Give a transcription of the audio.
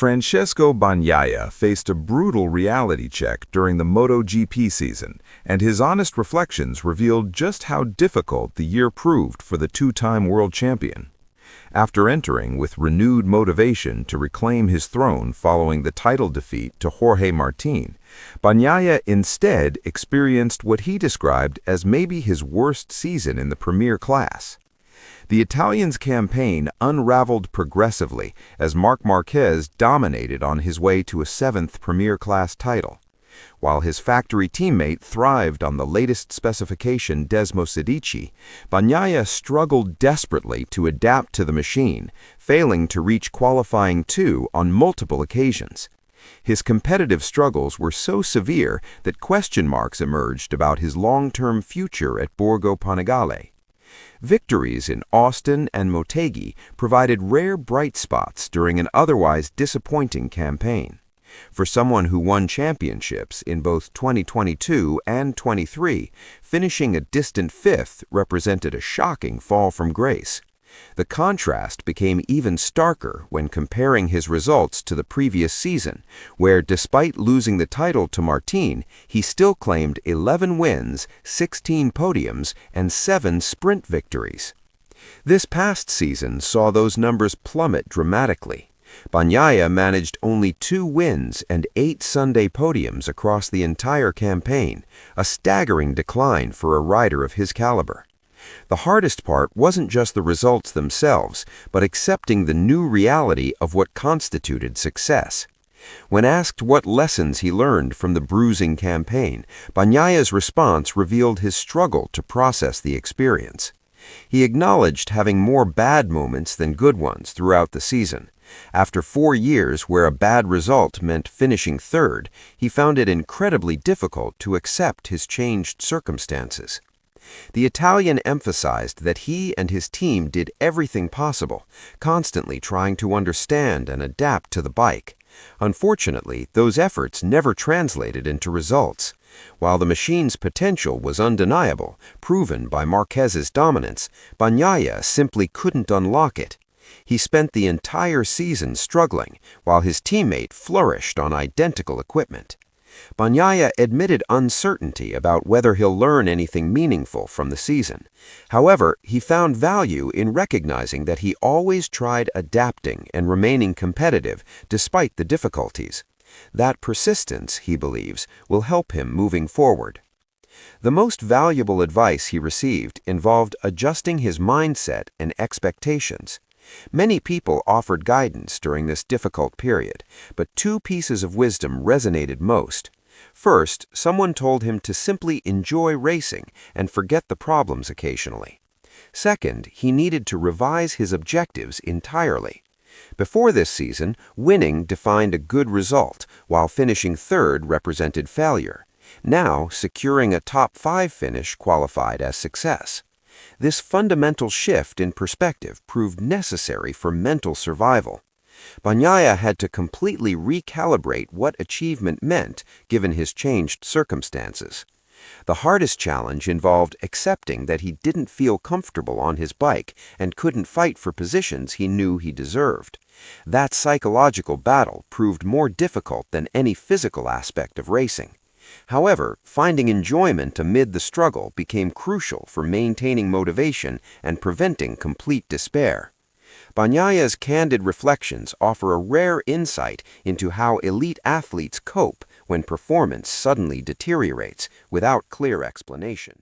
Francesco Bagnaia faced a brutal reality check during the MotoGP season, and his honest reflections revealed just how difficult the year proved for the two-time world champion. After entering with renewed motivation to reclaim his throne following the title defeat to Jorge Martin, Bagnaia instead experienced what he described as maybe his worst season in the premier class. The Italian's campaign unraveled progressively as Marc Marquez dominated on his way to a seventh Premier Class title, while his factory teammate thrived on the latest specification Desmosedici. Bagnaia struggled desperately to adapt to the machine, failing to reach qualifying 2 on multiple occasions. His competitive struggles were so severe that question marks emerged about his long-term future at Borgo Panigale. Victories in Austin and Motegi provided rare bright spots during an otherwise disappointing campaign. For someone who won championships in both 2022 and 23, finishing a distant 5th represented a shocking fall from grace. The contrast became even starker when comparing his results to the previous season, where despite losing the title to Martin, he still claimed 11 wins, 16 podiums, and 7 sprint victories. This past season saw those numbers plummet dramatically. Bagnaia managed only 2 wins and 8 Sunday podiums across the entire campaign, a staggering decline for a rider of his caliber. The hardest part wasn't just the results themselves, but accepting the new reality of what constituted success. When asked what lessons he learned from the bruising campaign, Bagnaia's response revealed his struggle to process the experience. He acknowledged having more bad moments than good ones throughout the season. After 4 years where a bad result meant finishing 3rd, he found it incredibly difficult to accept his changed circumstances. The Italian emphasized that he and his team did everything possible, constantly trying to understand and adapt to the bike. Unfortunately, those efforts never translated into results. While the machine's potential was undeniable, proven by Marquez's dominance, Bagnaia simply couldn't unlock it. He spent the entire season struggling, while his teammate flourished on identical equipment. Bagnaia admitted uncertainty about whether he'll learn anything meaningful from the season. However, he found value in recognizing that he always tried adapting and remaining competitive despite the difficulties. That persistence, he believes, will help him moving forward. The most valuable advice he received involved adjusting his mindset and expectations. Many people offered guidance during this difficult period, but 2 pieces of wisdom resonated most. First, someone told him to simply enjoy racing and forget the problems occasionally. Second, he needed to revise his objectives entirely. Before this season, winning defined a good result, while finishing 3rd represented failure. Now, securing a top 5 finish qualified as success. This fundamental shift in perspective proved necessary for mental survival. Bagnaia had to completely recalibrate what achievement meant given his changed circumstances. The hardest challenge involved accepting that he didn't feel comfortable on his bike and couldn't fight for positions he knew he deserved. That psychological battle proved more difficult than any physical aspect of racing. However, finding enjoyment amid the struggle became crucial for maintaining motivation and preventing complete despair. Bagnaia's candid reflections offer a rare insight into how elite athletes cope when performance suddenly deteriorates without clear explanation.